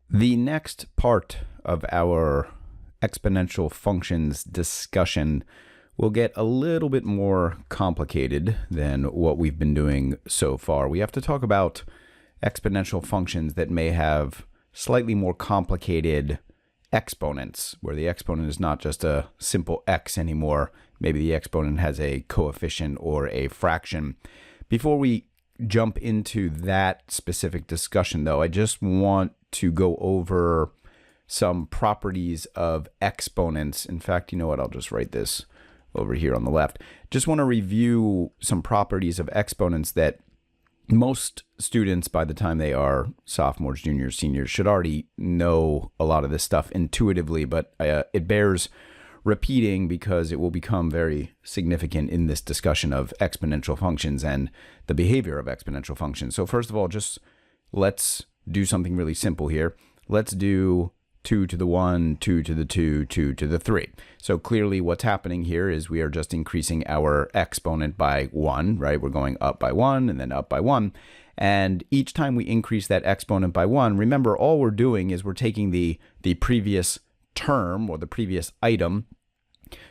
The next part of our exponential functions discussion will get a little bit more complicated than what we've been doing so far. We have to talk about exponential functions that may have slightly more complicated exponents, where the exponent is not just a simple x anymore. Maybe the exponent has a coefficient or a fraction. Before we jump into that specific discussion, though, I just want to go over some properties of exponents. In fact, you know what? I'll just write this over here on the left. Just want to review some properties of exponents that most students, by the time they are sophomores, juniors, seniors, should already know a lot of this stuff intuitively, but it bears repeating because it will become very significant in this discussion of exponential functions and the behavior of exponential functions. So first of all, just let's do something really simple here. Let's do 2 to the 1, 2 to the 2, 2 to the 3. So clearly what's happening here is we are just increasing our exponent by 1, right? We're going up by 1 and then up by 1. And each time we increase that exponent by 1, remember, all we're doing is we're taking the previous term or the previous item.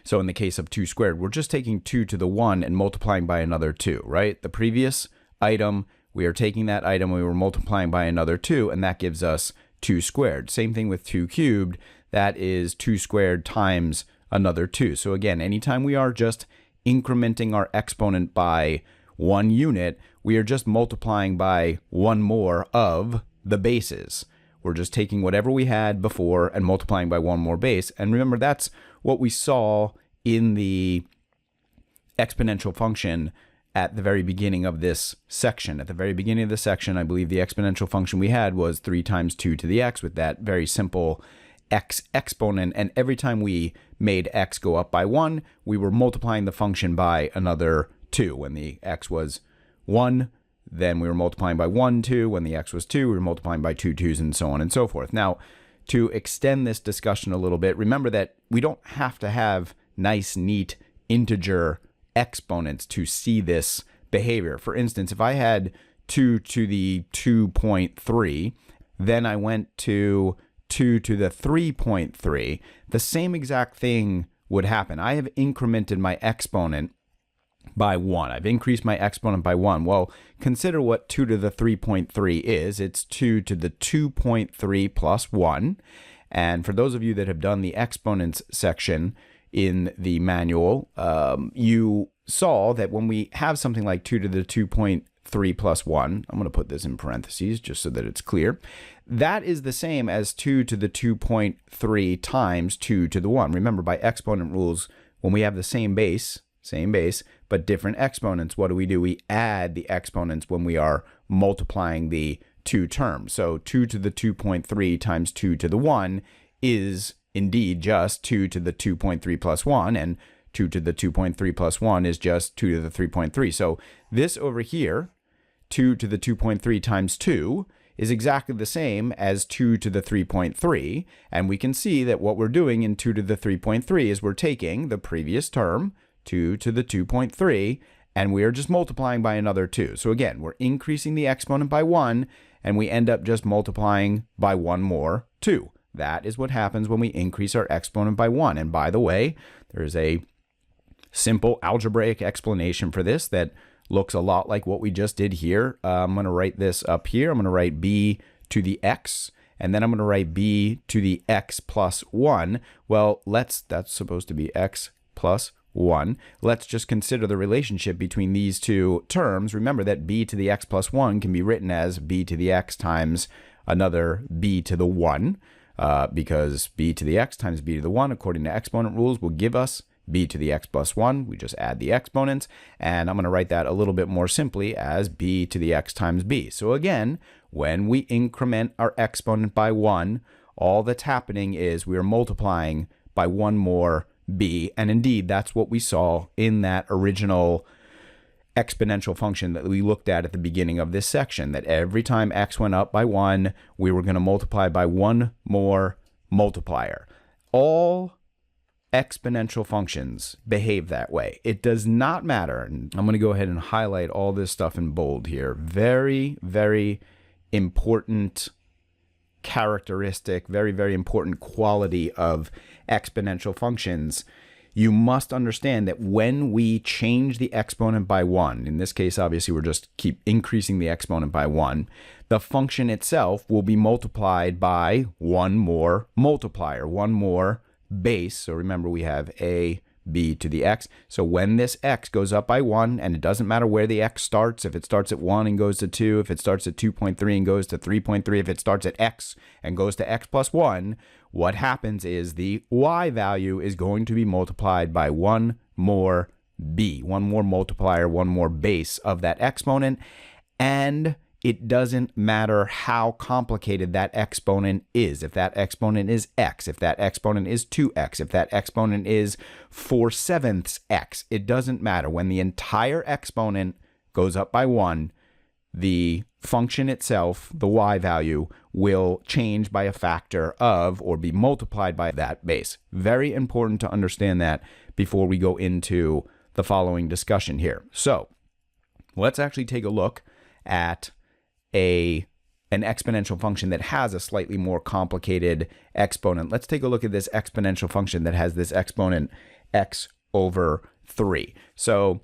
So in the case of 2 squared, we're just taking 2 to the 1 and multiplying by another 2, right? The previous item, we are taking that item, we were multiplying by another 2, and that gives us 2 squared. Same thing with 2 cubed, that is 2 squared times another 2. So again, anytime we are just incrementing our exponent by 1 unit, we are just multiplying by 1 more of the bases. We're just taking whatever we had before and multiplying by 1 more base. And remember, that's what we saw in the exponential function at the very beginning of this section. At the very beginning of the section, I believe the exponential function we had was 3 times 2 to the x with that very simple x exponent. And every time we made x go up by 1, we were multiplying the function by another 2. When the x was 1, then we were multiplying by 1, 2. When the x was 2, we were multiplying by 2 2's, and so on and so forth. Now, to extend this discussion a little bit, remember that we don't have to have nice, neat integer exponents to see this behavior. For instance, if I had 2 to the 2.3, then I went to 2 to the 3.3, the same exact thing would happen. I have incremented my exponent by 1. I've increased my exponent by 1. Well, consider what 2 to the 3.3 is. It's 2 to the 2.3 plus 1. And for those of you that have done the exponents section in the manual, you saw that when we have something like 2 to the 2.3 plus 1, I'm going to put this in parentheses just so that it's clear, that is the same as 2 to the 2.3 times 2 to the 1. Remember, by exponent rules, when we have the same base, but different exponents, what do? We add the exponents when we are multiplying the two terms. So 2 to the 2.3 times 2 to the 1 is indeed just 2 to the 2.3 plus 1, and 2 to the 2.3 plus 1 is just 2 to the 3.3. So this over here, 2 to the 2.3 times 2, is exactly the same as 2 to the 3.3. And we can see that what we're doing in 2 to the 3.3 is we're taking the previous term, 2 to the 2.3, and we are just multiplying by another 2. So again, we're increasing the exponent by 1, and we end up just multiplying by 1 more 2. That is what happens when we increase our exponent by 1. And by the way, there's a simple algebraic explanation for this that looks a lot like what we just did here. I'm going to write this up here. I'm going to write b to the x, and then I'm going to write b to the x plus 1. Well, that's supposed to be x plus 1. Let's just consider the relationship between these two terms. Remember that b to the x plus 1 can be written as b to the x times another b to the 1, because b to the x times b to the 1, according to exponent rules, will give us b to the x plus 1. We just add the exponents, and I'm going to write that a little bit more simply as b to the x times b. So again, when we increment our exponent by 1, all that's happening is we are multiplying by 1 more b, and indeed that's what we saw in that original exponential function that we looked at the beginning of this section, that every time x went up by 1, we were going to multiply by 1 more multiplier. All exponential functions behave that way. It does not matter, and I'm going to go ahead and highlight all this stuff in bold here. Very, very important characteristic, very, very important quality of exponential functions. You must understand that when we change the exponent by 1, in this case, obviously, we're just keep increasing the exponent by 1, the function itself will be multiplied by one more multiplier, one more base. So remember, we have a b to the x. So when this x goes up by 1, and it doesn't matter where the x starts, if it starts at 1 and goes to 2, if it starts at 2.3 and goes to 3.3, if it starts at x and goes to x plus 1, what happens is the y value is going to be multiplied by one more b, one more multiplier, one more base of that exponent. And it doesn't matter how complicated that exponent is. If that exponent is x, if that exponent is 2x, if that exponent is 4/7 x, it doesn't matter. When the entire exponent goes up by 1, the function itself, the y value, will change by a factor of or be multiplied by that base. Very important to understand that before we go into the following discussion here. So let's actually take a look at an exponential function that has a slightly more complicated exponent. Let's take a look at this exponential function that has this exponent x over 3. So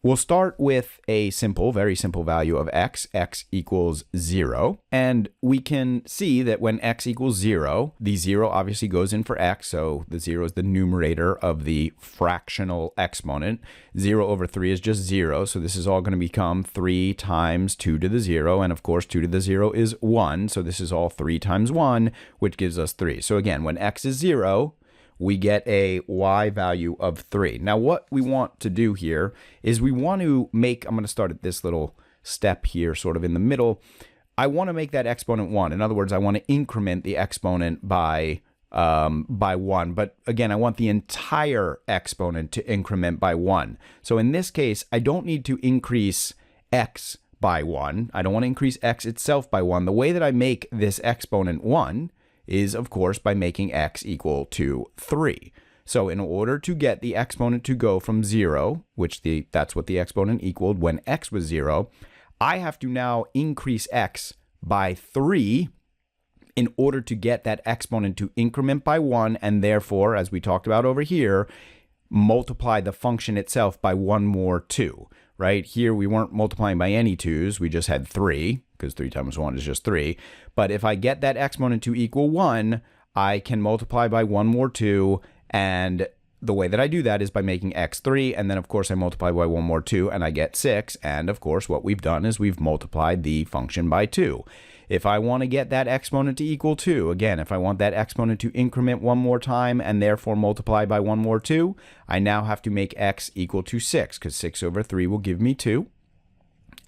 we'll start with a simple, very simple value of x equals 0. And we can see that when x equals 0, the 0 obviously goes in for x. So the 0 is the numerator of the fractional exponent. 0 over 3 is just 0. So this is all going to become 3 times 2 to the 0. And of course, 2 to the 0 is 1. So this is all 3 times 1, which gives us 3. So again, when x is 0, we get a y value of 3. Now, what we want to do here is we want to make, I'm going to start at this little step here, sort of in the middle. I want to make that exponent 1. In other words, I want to increment the exponent by 1. But again, I want the entire exponent to increment by 1. So in this case, I don't need to increase x by 1. I don't want to increase x itself by 1. The way that I make this exponent 1 is, of course, by making x equal to 3. So in order to get the exponent to go from 0, which that's what the exponent equaled when x was 0, I have to now increase x by 3 in order to get that exponent to increment by 1, and therefore, as we talked about over here, multiply the function itself by one more 2. Right here, we weren't multiplying by any 2's, we just had 3, because 3 times 1 is just 3. But if I get that exponent to equal 1, I can multiply by one more 2, and the way that I do that is by making x 3, and then of course I multiply by one more 2, and I get 6, and of course what we've done is we've multiplied the function by 2. If I want to get that exponent to equal 2, again, if I want that exponent to increment one more time and therefore multiply by one more 2, I now have to make x equal to 6, because 6 over 3 will give me 2.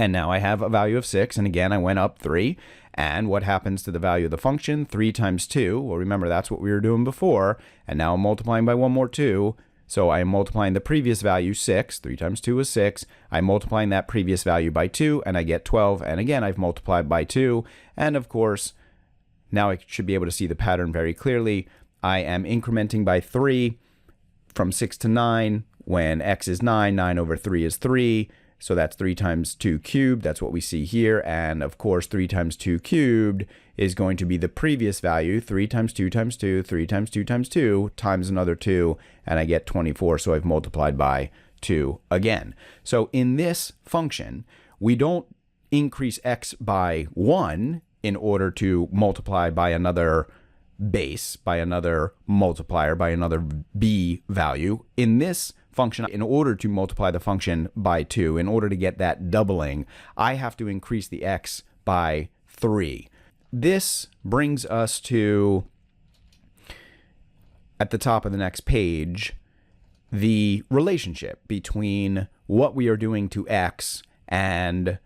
And now I have a value of 6, and again, I went up 3. And what happens to the value of the function? 3 times 2. Well, remember, that's what we were doing before. And now I'm multiplying by one more 2. So I am multiplying the previous value, 6. 3 times 2 is 6. I'm multiplying that previous value by 2, and I get 12. And again, I've multiplied by 2. And of course, now I should be able to see the pattern very clearly. I am incrementing by 3 from 6 to 9. When x is 9, 9 over 3 is 3. So that's 3 times 2 cubed. That's what we see here. And of course, 3 times 2 cubed is going to be the previous value, 3 times 2 times 2, 3 times 2 times 2, times another 2, and I get 24. So I've multiplied by 2 again. So in this function, we don't increase x by 1 in order to multiply by another base, by another multiplier, by another b value. In this function, in order to multiply the function by 2, in order to get that doubling, I have to increase the x by 3. This brings us to, at the top of the next page, the relationship between what we are doing to x and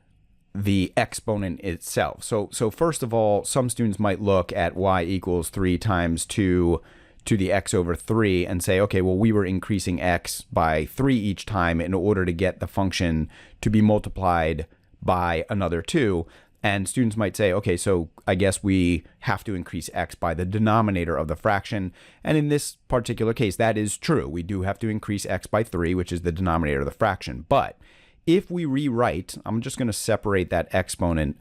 the exponent itself. So first of all, some students might look at y equals 3 times 2 to the x over 3 and say, okay, well, we were increasing x by 3 each time in order to get the function to be multiplied by another 2. And students might say, okay, so I guess we have to increase x by the denominator of the fraction. And in this particular case, that is true. We do have to increase x by 3, which is the denominator of the fraction. But if we rewrite, I'm just going to separate that exponent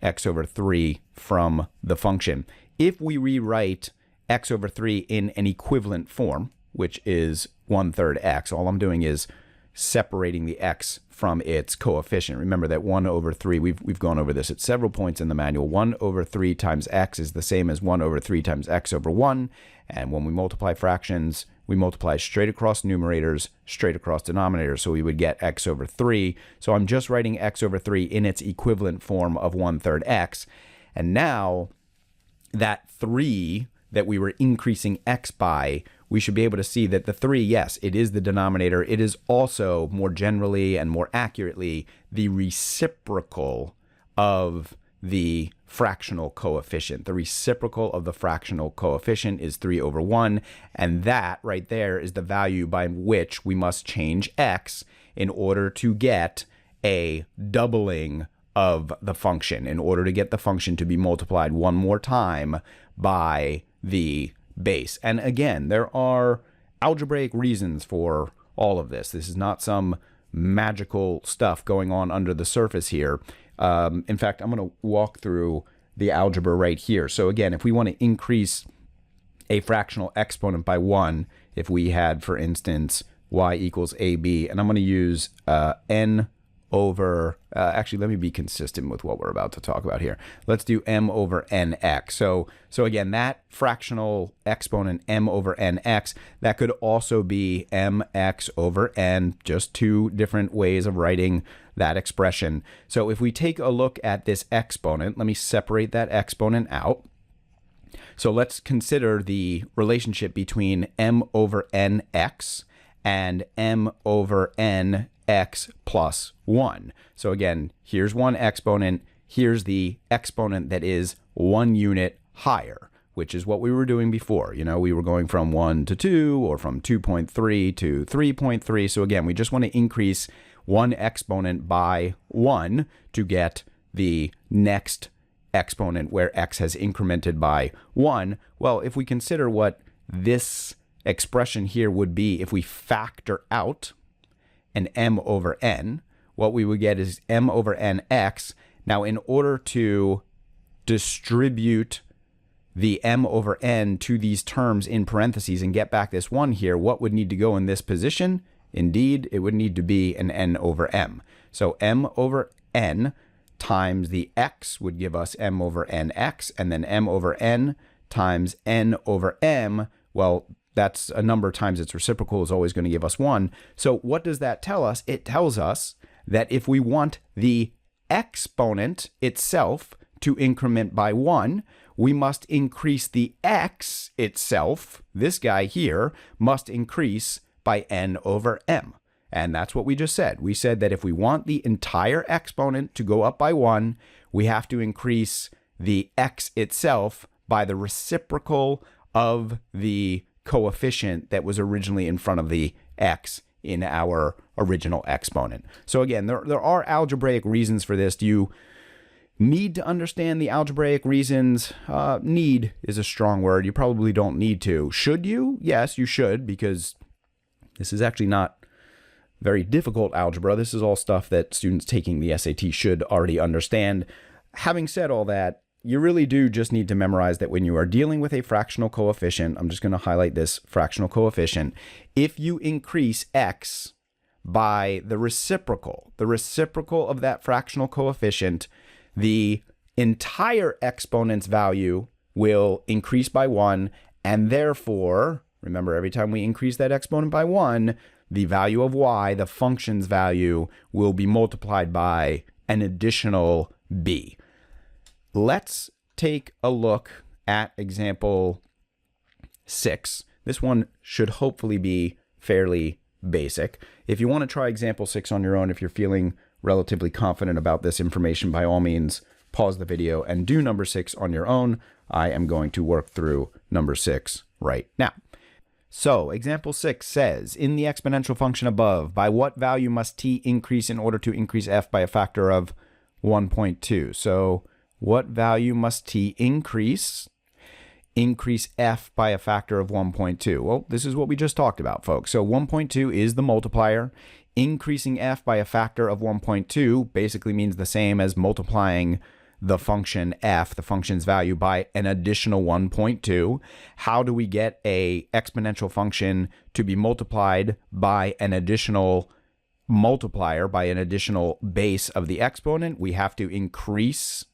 x over 3 from the function. If we rewrite x over 3 in an equivalent form, which is 1/3 x, all I'm doing is separating the x from its coefficient. Remember that 1 over 3, we've gone over this at several points in the manual. 1 over 3 times x is the same as 1 over 3 times x over 1. And when we multiply fractions, we multiply straight across numerators, straight across denominators. So we would get x over 3. So I'm just writing x over 3 in its equivalent form of 1/3 x. And now that 3 that we were increasing x by, we should be able to see that the 3, yes, it is the denominator. It is also, more generally and more accurately, the reciprocal of the fractional coefficient. The reciprocal of the fractional coefficient is 3 over 1, and that right there is the value by which we must change x in order to get a doubling of the function, in order to get the function to be multiplied one more time by the base. And again, there are algebraic reasons for all of this. This is not some magical stuff going on under the surface here. In fact, I'm going to walk through the algebra right here. So again, if we want to increase a fractional exponent by 1, if we had, for instance, y equals ab, and I'm going to use n over, actually, let me be consistent with what we're about to talk about here. Let's do m over nx. So again, that fractional exponent m over nx, that could also be mx over n, just two different ways of writing that expression. So if we take a look at this exponent, let me separate that exponent out. So let's consider the relationship between m over nx and m over n x plus 1. So again, here's one exponent, here's the exponent that is 1 unit higher, which is what we were doing before. You know, we were going from 1 to 2, or from 2.3 to 3.3. So again, we just want to increase one exponent by 1 to get the next exponent where x has incremented by 1. Well, if we consider what this expression here would be if we factor out an m over n, what we would get is m over nx. Now, in order to distribute the m over n to these terms in parentheses and get back this 1 here, what would need to go in this position? Indeed, it would need to be an n over m. So m over n times the x would give us m over nx, and then m over n times n over m, well, that's a number times its reciprocal is always going to give us 1. So what does that tell us? It tells us that if we want the exponent itself to increment by 1, we must increase the x itself, this guy here, must increase by n over m. And that's what we just said. We said that if we want the entire exponent to go up by 1, we have to increase the x itself by the reciprocal of the coefficient that was originally in front of the x in our original exponent. So again, there are algebraic reasons for this. Do you need to understand the algebraic reasons? Need is a strong word. You probably don't need to. Should you? Yes, you should, because this is actually not very difficult algebra. This is all stuff that students taking the SAT should already understand. Having said all that, you really do just need to memorize that when you are dealing with a fractional coefficient, I'm just going to highlight this fractional coefficient, if you increase x by the reciprocal of that fractional coefficient, the entire exponent's value will increase by 1, and therefore, remember, every time we increase that exponent by 1, the value of y, the function's value, will be multiplied by an additional b. Let's take a look at example 6. This one should hopefully be fairly basic. If you want to try example 6 on your own, if you're feeling relatively confident about this information, by all means, pause the video and do number 6 on your own. I am going to work through number 6 right now. So, example 6 says, in the exponential function above, by what value must t increase in order to increase f by a factor of 1.2? So, what value must t increase? Increase f by a factor of 1.2. Well, this is what we just talked about, folks. So 1.2 is the multiplier. Increasing f by a factor of 1.2 basically means the same as multiplying the function f, the function's value, by an additional 1.2. How do we get a exponential function to be multiplied by an additional multiplier, by an additional base of the exponent? We have to increase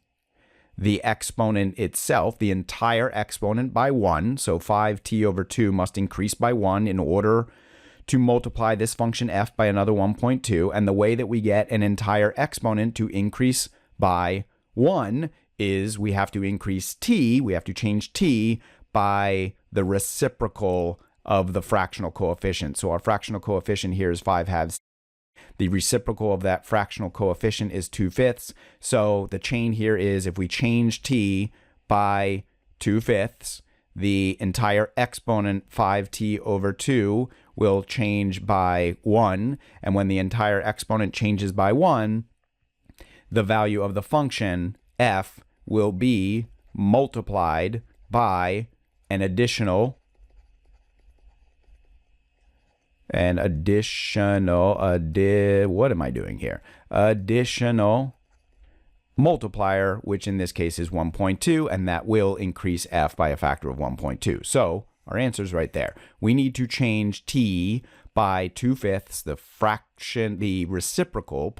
the exponent itself, the entire exponent, by 1. So 5t over 2 must increase by 1 in order to multiply this function f by another 1.2. And the way that we get an entire exponent to increase by 1 is we have to increase t, we have to change t by the reciprocal of the fractional coefficient. So our fractional coefficient here is 5/2. The reciprocal of that fractional coefficient is 2/5. So the chain here is, if we change t by 2/5, the entire exponent 5t over 2 will change by 1. And when the entire exponent changes by 1, the value of the function f will be multiplied by an additional what am I doing here? Additional multiplier, which in this case is 1.2, and that will increase f by a factor of 1.2. So our answer is right there. We need to change t by 2/5, the reciprocal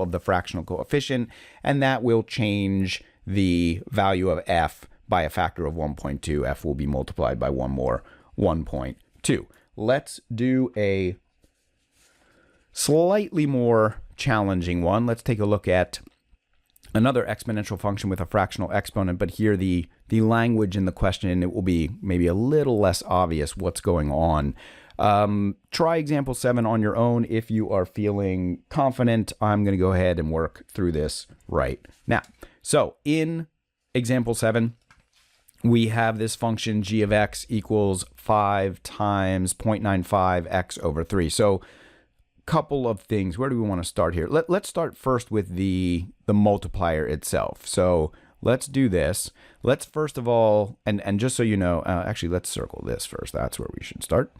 of the fractional coefficient, and that will change the value of f by a factor of 1.2. F will be multiplied by one more 1.2. Let's do a slightly more challenging one. Let's take a look at another exponential function with a fractional exponent, but here the language in the question, it will be maybe a little less obvious what's going on. Try example 7 on your own if you are feeling confident. I'm going to go ahead and work through this right now. So in example 7, we have this function g of x equals 5 times 0.95 x over 3. So couple of things. Where do we want to start here? Let's start first with the multiplier itself. So let's do this. Let's first of all, and just so you know, actually let's circle this first. That's where we should start.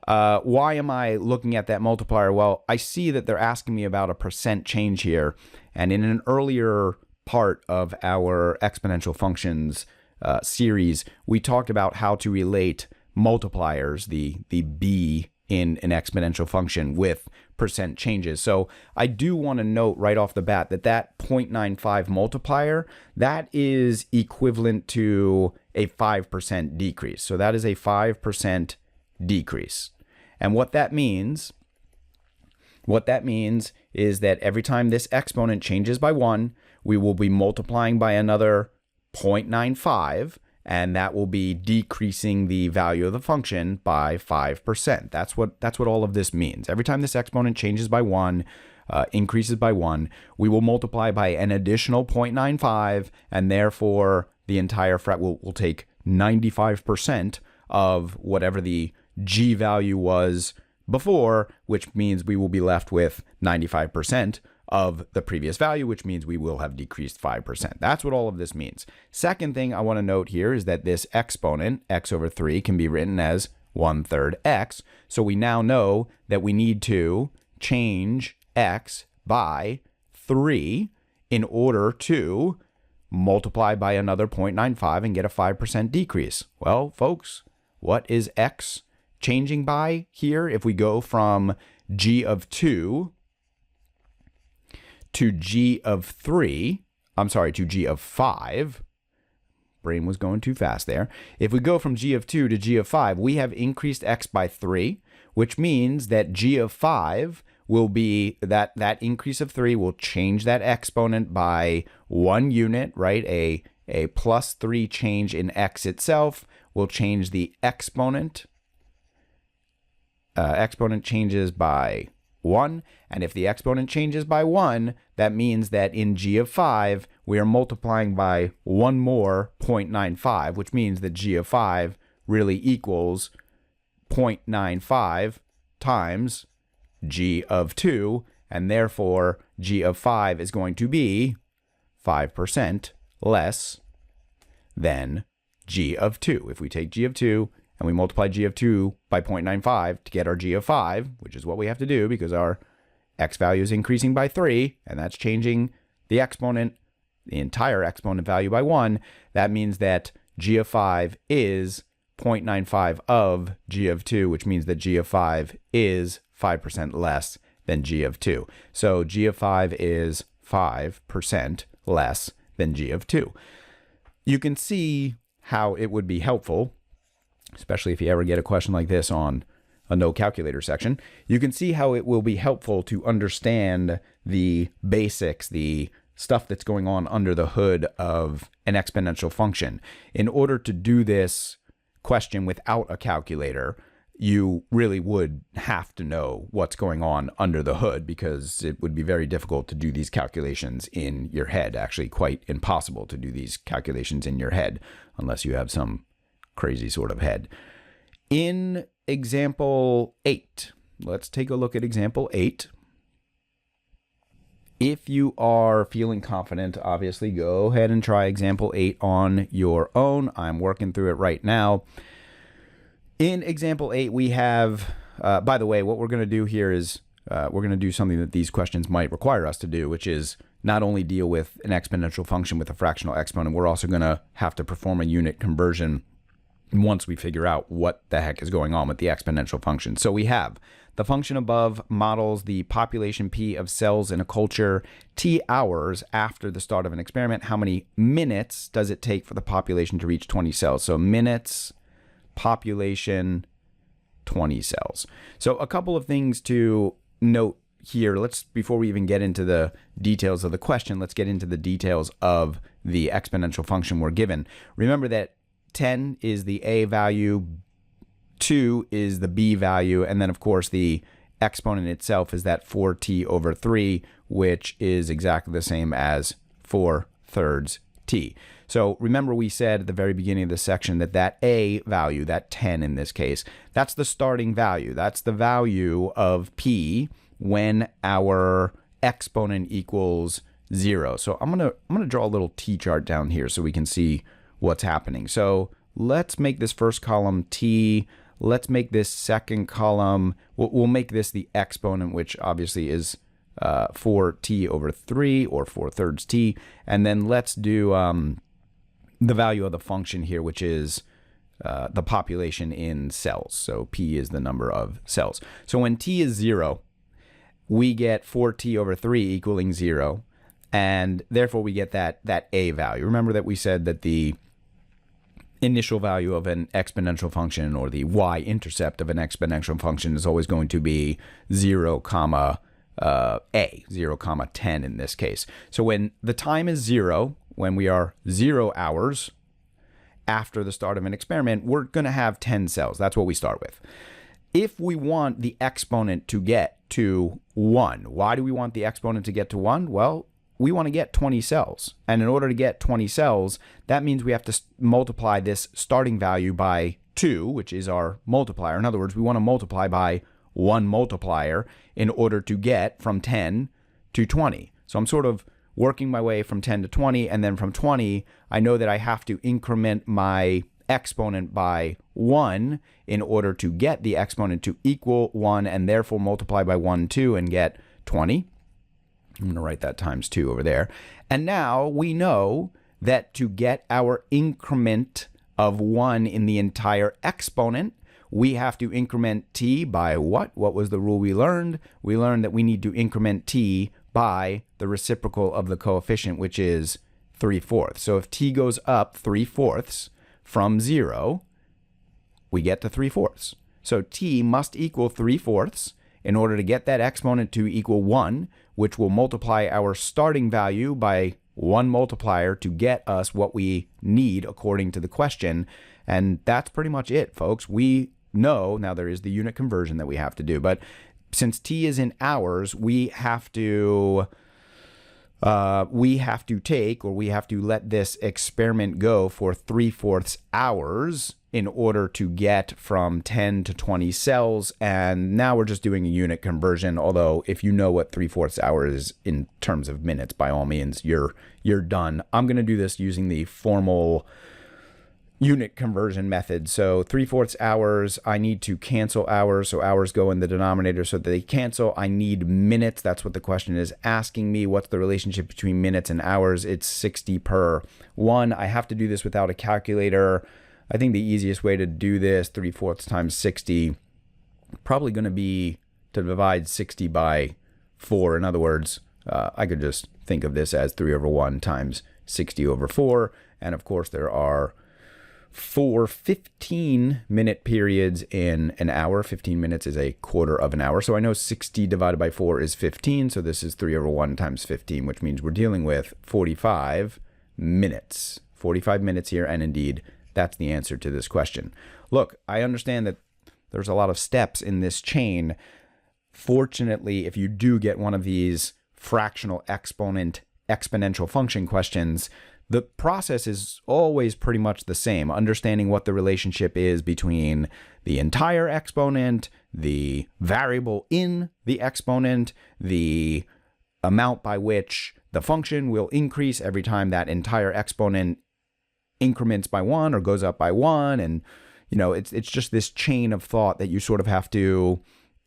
Why am I looking at that multiplier? Well, I see that they're asking me about a percent change here. And in an earlier part of our exponential functions series, we talked about how to relate multipliers, the b in an exponential function, with percent changes. So I do want to note right off the bat that that 0.95 multiplier, that is equivalent to a 5% decrease. So that is a 5% decrease. And what that means is that every time this exponent changes by 1, we will be multiplying by another 0.95, and that will be decreasing the value of the function by 5%. That's what all of this means. Every time this exponent changes by 1, increases by 1, we will multiply by an additional 0.95, and therefore the entire will take 95% of whatever the g value was before, which means we will be left with 95% of the previous value, which means we will have decreased 5%. That's what all of this means. Second thing I want to note here is that this exponent, x over 3, can be written as 1/3 x. So we now know that we need to change x by 3 in order to multiply by another 0.95 and get a 5% decrease. Well, folks, what is x changing by here? If we go from g of 2 to g of 3, to g of 5, brain was going too fast there. If we go from g of 2 to g of 5, we have increased x by 3, which means that g of 5 will be, that increase of 3 will change that exponent by 1 unit, right? A plus 3 change in x itself will change the exponent. Exponent changes by 1, and if the exponent changes by 1, that means that in g of 5, we are multiplying by one more 0.95, which means that g of 5 really equals 0.95 times g of 2, and therefore g of 5 is going to be 5% less than g of 2. If we take g of 2 and we multiply g of 2 by 0.95 to get our g of 5, which is what we have to do because our x value is increasing by 3, and that's changing the exponent the entire exponent value by 1, that means that g of 5 is 0.95 of g of 2, which means that g of 5 is 5% less than g of 2. So g of 5 is 5% less than g of 2. You can see how it would be helpful, especially if you ever get a question like this on a no calculator section. You can see how it will be helpful to understand the basics, the stuff that's going on under the hood of an exponential function. In order to do this question without a calculator, you really would have to know what's going on under the hood, because it would be very difficult to do these calculations in your head. Actually, quite impossible to do these calculations in your head unless you have some crazy sort of head. In example 8, let's take a look at example 8. If you are feeling confident, obviously go ahead and try example 8 on your own. I'm working through it right now. In example 8, we have, by the way, what we're going to do here is we're going to do something that these questions might require us to do, which is not only deal with an exponential function with a fractional exponent, we're also going to have to perform a unit conversion once we figure out what the heck is going on with the exponential function. So we have the function above models the population P of cells in a culture T hours after the start of an experiment. How many minutes does it take for the population to reach 20 cells? So minutes, population, 20 cells. So a couple of things to note here. Before we even get into the details of the question, let's get into the details of the exponential function we're given. Remember that 10 is the a value, 2 is the b value, and then of course the exponent itself is that 4t over 3, which is exactly the same as 4/3 t. So remember we said at the very beginning of the section that that a value, that 10 in this case, that's the starting value. That's the value of p when our exponent equals 0. So I'm gonna draw a little t-chart down here so we can see what's happening. So let's make this first column t. Let's make this second column, we'll make this the exponent, which obviously is 4t over 3 or 4/3 t. And then let's do the value of the function here, which is the population in cells. So p is the number of cells. So when t is 0, we get 4t over 3 equaling 0. And therefore we get that a value. Remember that we said that the initial value of an exponential function, or the y-intercept of an exponential function, is always going to be 0, a, 0, 10 in this case. So when the time is 0, when we are 0 hours after the start of an experiment, we're going to have 10 cells. That's what we start with. If we want the exponent to get to 1, why do we want the exponent to get to 1? Well, we want to get 20 cells. And in order to get 20 cells, that means we have to multiply this starting value by 2, which is our multiplier. In other words, we want to multiply by 1 multiplier in order to get from 10 to 20. So I'm sort of working my way from 10 to 20, and then from 20, I know that I have to increment my exponent by 1 in order to get the exponent to equal 1, and therefore multiply by 1, 2, and get 20. I'm going to write that times 2 over there. And now we know that to get our increment of 1 in the entire exponent, we have to increment t by what? What was the rule we learned? We learned that we need to increment t by the reciprocal of the coefficient, which is 3/4. So if t goes up 3/4 from 0, we get to 3/4. So t must equal 3/4 in order to get that exponent to equal 1, which will multiply our starting value by 1 multiplier to get us what we need according to the question. And that's pretty much it, folks. We know, now there is the unit conversion that we have to do, but since t is in hours, we have to take, or we have to let this experiment go for 3/4 hours in order to get from 10 to 20 cells. And now we're just doing a unit conversion, although if you know what 3/4 hours is in terms of minutes, by all means, you're done. I'm going to do this using the formal unit conversion method. So 3/4 hours, I need to cancel hours. So hours go in the denominator so that they cancel. I need minutes. That's what the question is asking me. What's the relationship between minutes and hours? It's 60 per 1. I have to do this without a calculator. I think the easiest way to do this, 3/4 times 60, probably going to be to divide 60 by 4. In other words, I could just think of this as 3/1 times 60 over 4. And of course, there are 4 15-minute periods in an hour. 15 minutes is a quarter of an hour. So I know 60 divided by 4 is 15. So this is 3/1 times 15, which means we're dealing with 45 minutes. 45 minutes here. And indeed, that's the answer to this question. Look, I understand that there's a lot of steps in this chain. Fortunately, if you do get one of these fractional exponent exponential function questions, the process is always pretty much the same, understanding what the relationship is between the entire exponent, the variable in the exponent, the amount by which the function will increase every time that entire exponent increments by 1 or goes up by 1. And, you know, it's just this chain of thought that you sort of have to,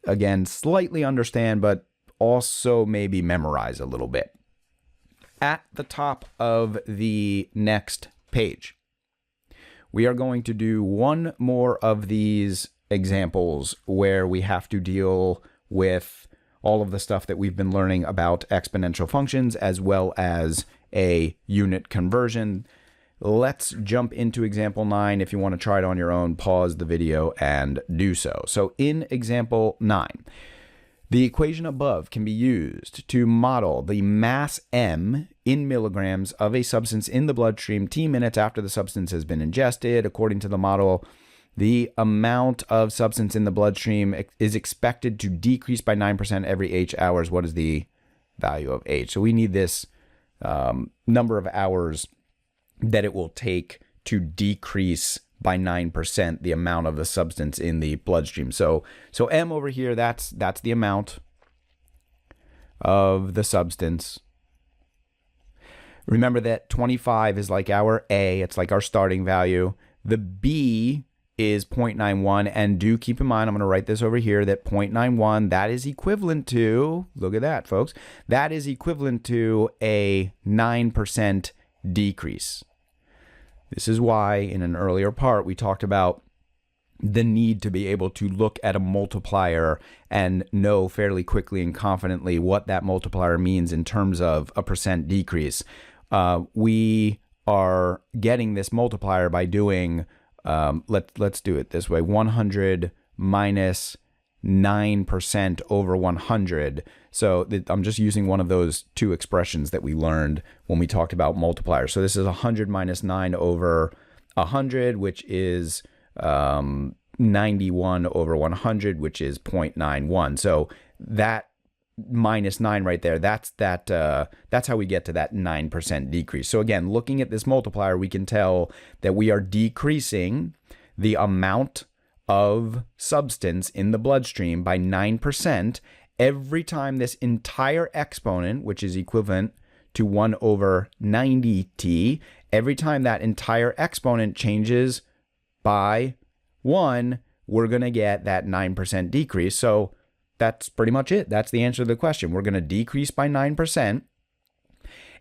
again, slightly understand, but also maybe memorize a little bit. At the top of the next page, we are going to do one more of these examples where we have to deal with all of the stuff that we've been learning about exponential functions as well as a unit conversion. Let's jump into example 9. If you want to try it on your own, pause the video and do so. So in example 9, the equation above can be used to model the mass m in milligrams of a substance in the bloodstream t minutes after the substance has been ingested. According to the model, the amount of substance in the bloodstream is expected to decrease by 9% every h hours. What is the value of h? So we need this number of hours that it will take to decrease by 9% the amount of the substance in the bloodstream. So m over here, that's the amount of the substance. Remember that 25 is like our a, it's like our starting value. The b is 0.91, and do keep in mind, I'm going to write this over here, that 0.91, that is equivalent to, look at that, folks, that is equivalent to a 9% decrease. This is why in an earlier part we talked about the need to be able to look at a multiplier and know fairly quickly and confidently what that multiplier means in terms of a percent decrease. We are getting this multiplier by doing, let's do it this way, 100 minus 9% over 100. So I'm just using one of those two expressions that we learned when we talked about multipliers. So this is 100 minus 9 over 100, which is 91 over 100, which is 0.91. So that minus 9 right there, that's how we get to that 9% decrease. So again, looking at this multiplier, we can tell that we are decreasing the amount of substance in the bloodstream by 9% every time this entire exponent, which is equivalent to 1 over 90t, every time that entire exponent changes by 1, we're going to get that 9% decrease. So that's pretty much it. That's the answer to the question. We're going to decrease by 9%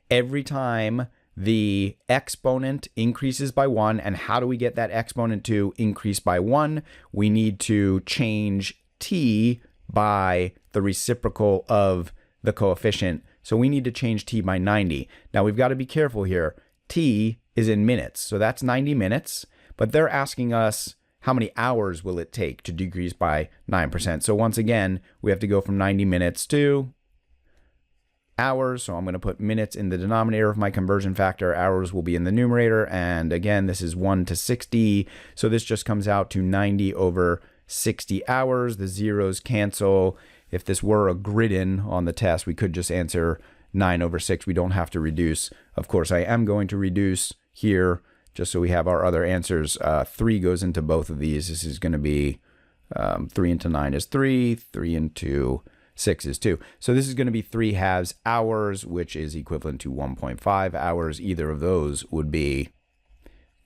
every time the exponent increases by 1. And how do we get that exponent to increase by 1? We need to change t by the reciprocal of the coefficient. So we need to change t by 90. Now we've got to be careful here. T is in minutes, so that's 90 minutes. But they're asking us how many hours will it take to decrease by 9%. So once again, we have to go from 90 minutes to hours. So I'm going to put minutes in the denominator of my conversion factor. Hours will be in the numerator. And again, this is 1 to 60. So this just comes out to 90 over 60 hours. The zeros cancel. If this were a gridden on the test, we could just answer 9 over 6. We don't have to reduce. Of course, I am going to reduce here just so we have our other answers. 3 goes into both of these. This is going to be 3 into 9 is 3. 3 into 6 is 2. So this is going to be 3 halves hours, which is equivalent to 1.5 hours. Either of those would be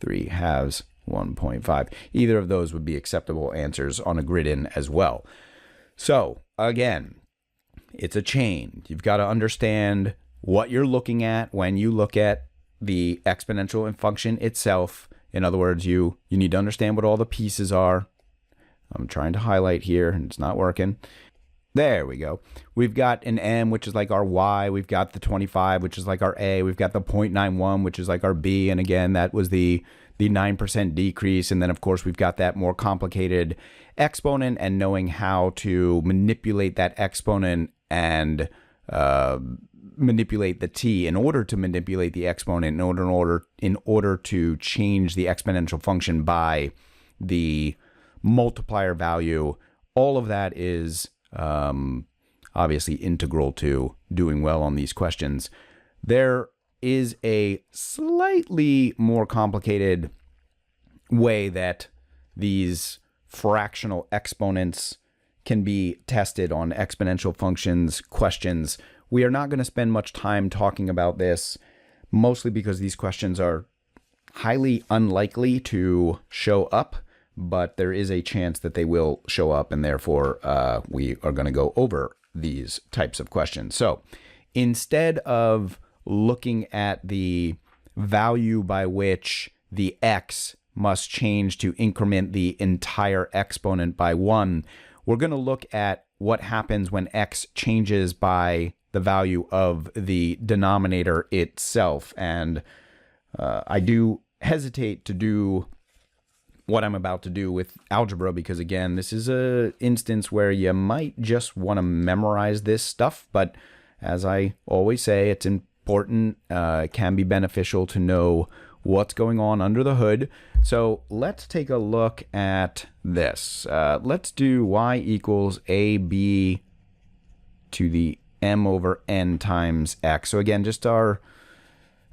3 halves 1.5. Either of those would be acceptable answers on a grid-in as well. So again, it's a chain. You've got to understand what you're looking at when you look at the exponential function itself. In other words, you need to understand what all the pieces are. I'm trying to highlight here and it's not working. There we go. We've got an m, which is like our y. We've got the 25, which is like our a. We've got the 0.91, which is like our b. And again, that was the 9% decrease. And then, of course, we've got that more complicated exponent, and knowing how to manipulate that exponent and manipulate the t in order to manipulate the exponent in order to change the exponential function by the multiplier value. All of that is obviously integral to doing well on these questions. There is a slightly more complicated way that these fractional exponents can be tested on exponential functions questions. We are not going to spend much time talking about this, mostly because these questions are highly unlikely to show up, but there is a chance that they will show up, and therefore we are going to go over these types of questions. So instead of looking at the value by which the x must change to increment the entire exponent by 1, we're going to look at what happens when x changes by the value of the denominator itself. And I do hesitate to do what I'm about to do with algebra because, again, this is an instance where you might just want to memorize this stuff. But as I always say, it's important, it can be beneficial to know what's going on under the hood. So let's take a look at this. Let's do y equals ab to the m over n times x. So again, just our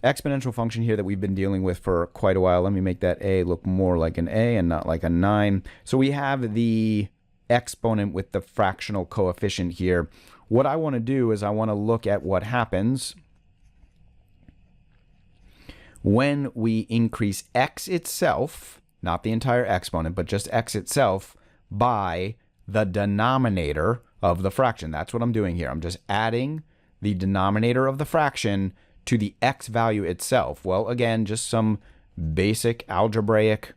exponential function here that we've been dealing with for quite a while. Let me make that a look more like an a and not like a 9. So we have the exponent with the fractional coefficient here. What I want to do is I want to look at what happens when we increase x itself, not the entire exponent, but just x itself, by the denominator of the fraction. That's what I'm doing here. I'm just adding the denominator of the fraction to the x value itself. Well, again, just some basic algebraic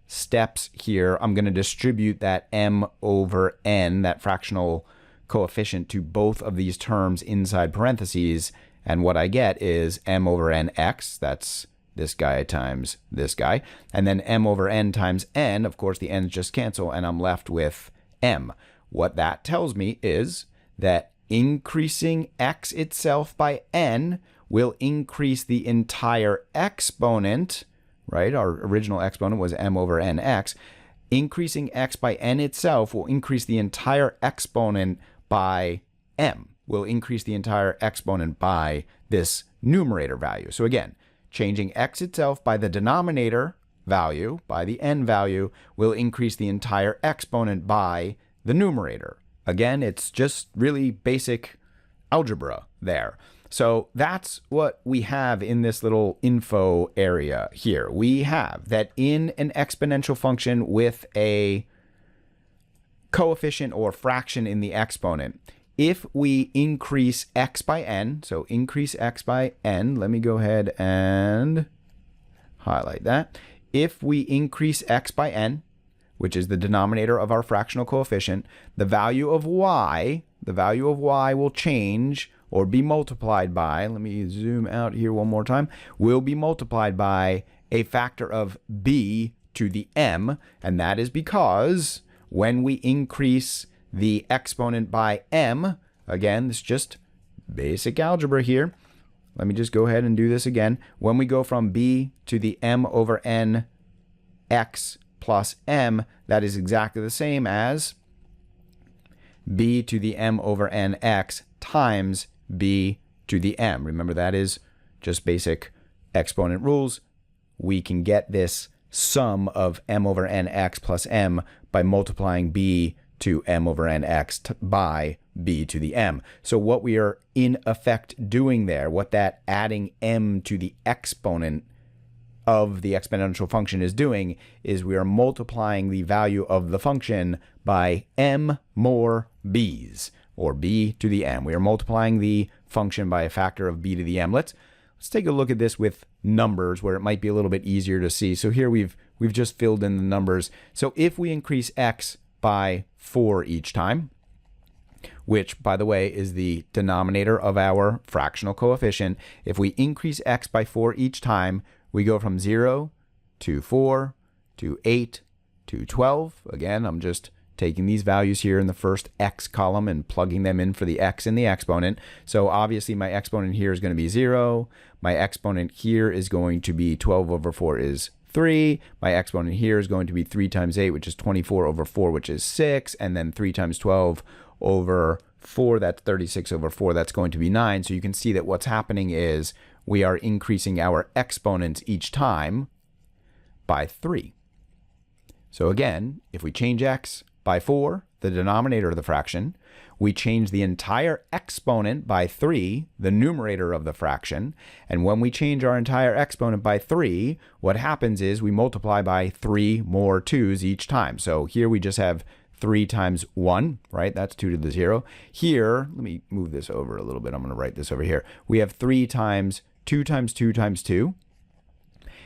steps here. I'm going to distribute that m over n, that fractional coefficient, to both of these terms inside parentheses. And what I get is m over n x, that's this guy times this guy, and then m over n times n. Of course, the n's just cancel, and I'm left with m. What that tells me is that increasing x itself by n will increase the entire exponent, right? Our original exponent was m over nx. Increasing x by n itself will increase the entire exponent by m, will increase the entire exponent by this numerator value. So again, changing x itself by the denominator value, by the n value, will increase the entire exponent by the numerator. Again, it's just really basic algebra there. So that's what we have in this little info area here. We have that in an exponential function with a coefficient or fraction in the exponent, if we increase x by n, so increase x by n, let me go ahead and highlight that. If we increase x by n, which is the denominator of our fractional coefficient, the value of y will change or be multiplied by, let me zoom out here one more time, will be multiplied by a factor of b to the m, and that is because when we increase the exponent by m, again, this is just basic algebra here. Let me just go ahead and do this again. When we go from b to the m over n x plus m, that is exactly the same as b to the m over n x times b to the m. Remember, that is just basic exponent rules. We can get this sum of m over n x plus m by multiplying b to m over n x by b to the m. So what we are in effect doing there, what that adding m to the exponent of the exponential function is doing is we are multiplying the value of the function by m more b's, or b to the m. We are multiplying the function by a factor of b to the m. Let's take a look at this with numbers where it might be a little bit easier to see. So here we've just filled in the numbers. So if we increase x by 4 each time, which, by the way, is the denominator of our fractional coefficient, if we increase x by 4 each time, we go from 0 to 4 to 8 to 12. Again, I'm just taking these values here in the first x column and plugging them in for the x in the exponent. So obviously my exponent here is going to be 0. My exponent here is going to be 12 over 4 is 3. My exponent here is going to be 3 times 8, which is 24 over 4, which is 6. And then 3 times 12 over 4, that's 36 over 4, that's going to be 9. So you can see that what's happening is we are increasing our exponents each time by 3. So again, if we change x by 4, the denominator of the fraction, we change the entire exponent by 3, the numerator of the fraction, and when we change our entire exponent by 3, what happens is we multiply by 3 more 2's each time. So here we just have 3 times 1, right? That's 2 to the 0. Here, let me move this over a little bit. I'm going to write this over here. We have 3 times 2 times 2 times 2.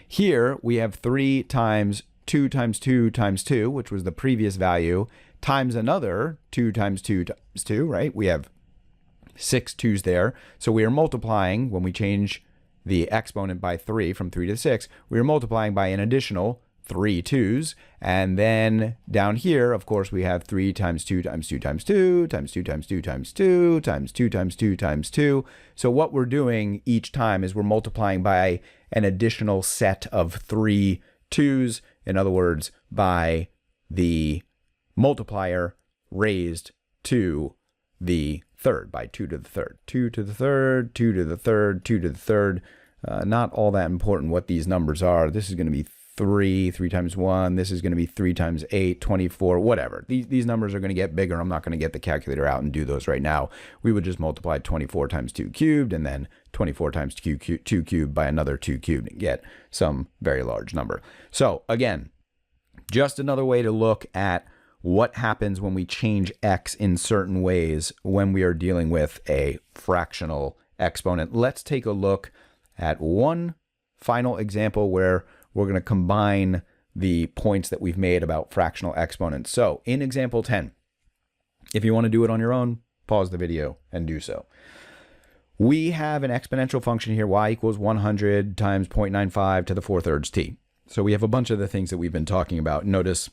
Here, we have 3 times 2 times 2 times 2, which was the previous value, times another 2 times 2 times 2, right? We have 6 2's there. So we are multiplying, when we change the exponent by 3 from 3 to 6, we are multiplying by an additional 3 2's. And then down here, of course, we have 3 times 2 times 2 times 2 times 2 times 2 times 2 times 2 times 2 times 2. So what we're doing each time is we're multiplying by an additional set of 3 2's. In other words, by the multiplier raised to the third, by 2 to the third. 2 to the third, 2 to the third, 2 to the third. Not all that important what these numbers are. This is going to be 3 times 1. This is going to be 3 times 8, 24, whatever. These numbers are going to get bigger. I'm not going to get the calculator out and do those right now. We would just multiply 24 times 2 cubed and then 24 times 2 cubed by another 2 cubed and get some very large number. So again, just another way to look at what happens when we change x in certain ways when we are dealing with a fractional exponent. Let's take a look at one final example where we're going to combine the points that we've made about fractional exponents. So in example 10, if you want to do it on your own, pause the video and do so. We have an exponential function here, y equals 100 times 0.95 to the 4/3 t. So we have a bunch of the things that we've been talking about. Notice,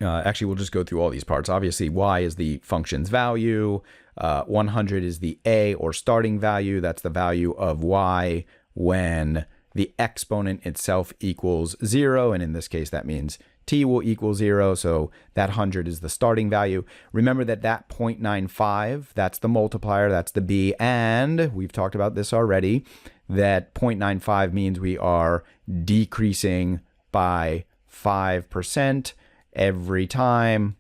actually, we'll just go through all these parts. Obviously, y is the function's value. 100 is the a, or starting value. That's the value of y when the exponent itself equals 0. And in this case, that means t will equal 0. So that 100 is the starting value. Remember that 0.95, that's the multiplier, that's the b. And we've talked about this already, that 0.95 means we are decreasing by 5% every time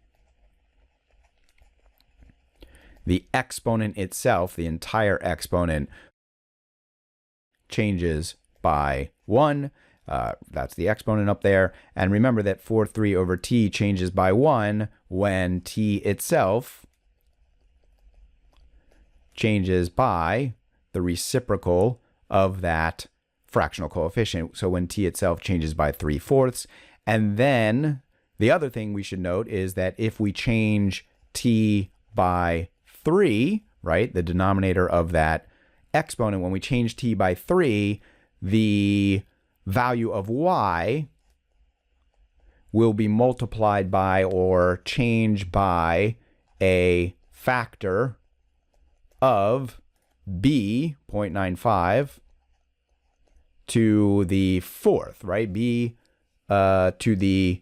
the exponent itself, the entire exponent, changes by 1. That's the exponent up there. And remember that 4/3 over t changes by 1 when t itself changes by the reciprocal of that fractional coefficient. So when t itself changes by 3/4. And then the other thing we should note is that if we change t by 3, right, the denominator of that exponent, when we change t by 3, the value of y will be multiplied by or changed by a factor of b, 0.95, to the 4th, right? b to the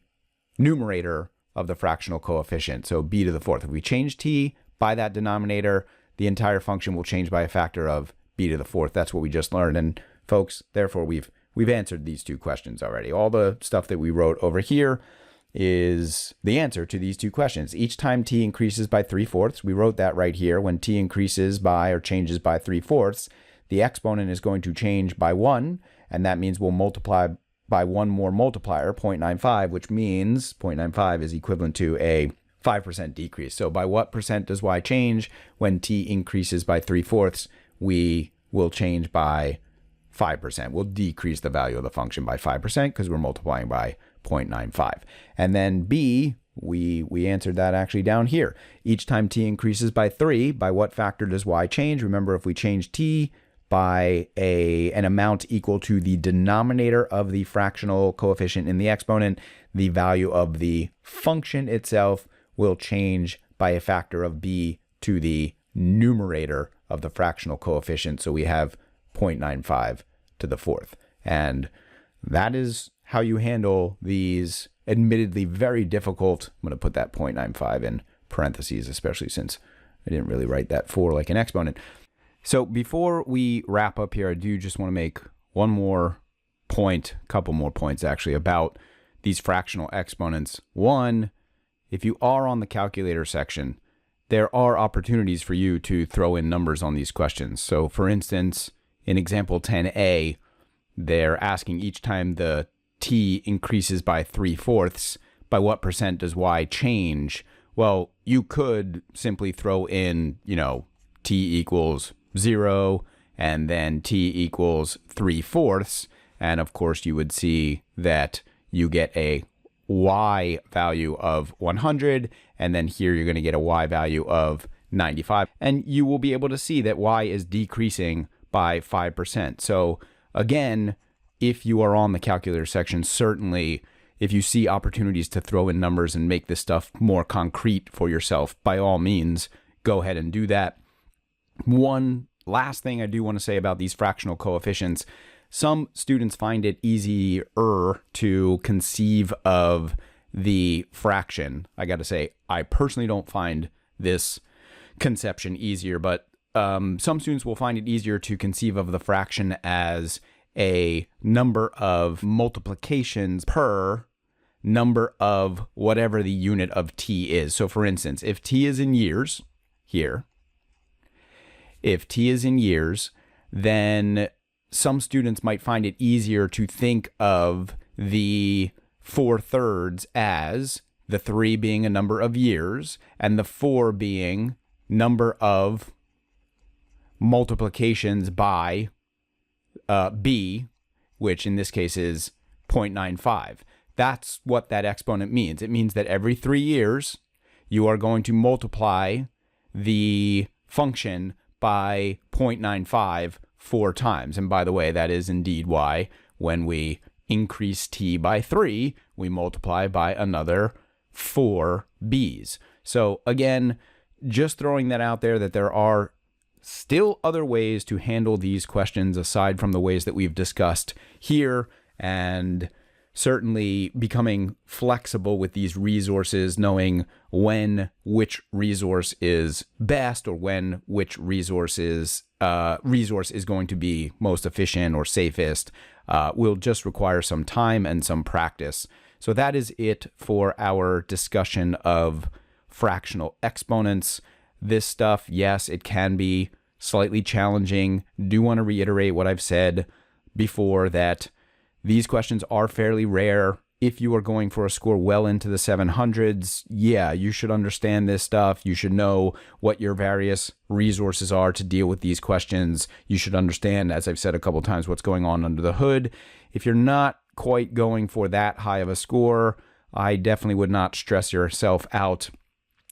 numerator of the fractional coefficient, so b to the 4th. If we change t by that denominator, the entire function will change by a factor of b to the 4th. That's what we just learned. And folks, therefore, we've answered these two questions already. All the stuff that we wrote over here is the answer to these two questions. Each time t increases by 3/4, we wrote that right here. When t increases by or changes by 3/4, the exponent is going to change by 1, and that means we'll multiply by one more multiplier, 0.95, which means 0.95 is equivalent to a 5% decrease. So by what percent does y change? When t increases by 3/4, we will change by 5%. We'll decrease the value of the function by 5% because we're multiplying by 0.95. And then b, we answered that actually down here. Each time t increases by 3, by what factor does y change? Remember, if we change t by an amount equal to the denominator of the fractional coefficient in the exponent, the value of the function itself will change by a factor of b to the numerator of the fractional coefficient. So we have 0.95 to the 4th. And that is how you handle these admittedly very difficult, I'm going to put that 0.95 in parentheses, especially since I didn't really write that for like an exponent. So before we wrap up here, I do just want to make one more point, a couple more points actually, about these fractional exponents. One, if you are on the calculator section, there are opportunities for you to throw in numbers on these questions. So for instance, in example 10a, they're asking each time the t increases by 3/4, by what percent does y change? Well, you could simply throw in, t equals 0 and then t equals 3/4. And of course, you would see that you get a y value of 100. And then here you're going to get a y value of 95. And you will be able to see that y is decreasing by 5%. So again, if you are on the calculator section, certainly if you see opportunities to throw in numbers and make this stuff more concrete for yourself, by all means, go ahead and do that. One last thing I do want to say about these fractional coefficients, some students find it easier to conceive of the fraction. I got to say, I personally don't find this conception easier, but some students will find it easier to conceive of the fraction as a number of multiplications per number of whatever the unit of t is. So for instance, if t is in years here, if t is in years, then some students might find it easier to think of the 4/3 as the 3 being a number of years and the 4 being number of multiplications by b, which in this case is 0.95. That's what that exponent means. It means that every 3 years, you are going to multiply the function by 0.95 4 times. And by the way, that is indeed why when we increase t by 3, we multiply by another 4 b's. So again, just throwing that out there, that there are still other ways to handle these questions aside from the ways that we've discussed here, and certainly becoming flexible with these resources, knowing when which resource is best or when which resource is going to be most efficient or safest, will just require some time and some practice. So that is it for our discussion of fractional exponents. This stuff, yes, it can be slightly challenging. Do want to reiterate what I've said before, that these questions are fairly rare. If you are going for a score well into the 700s, yeah, you should understand this stuff. You should know what your various resources are to deal with these questions. You should understand, as I've said a couple times, what's going on under the hood. If you're not quite going for that high of a score, I definitely would not stress yourself out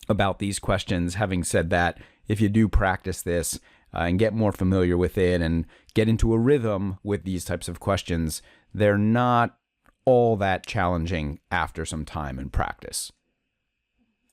about these questions. Having said that, if you do practice this and get more familiar with it and get into a rhythm with these types of questions, they're not all that challenging after some time and practice.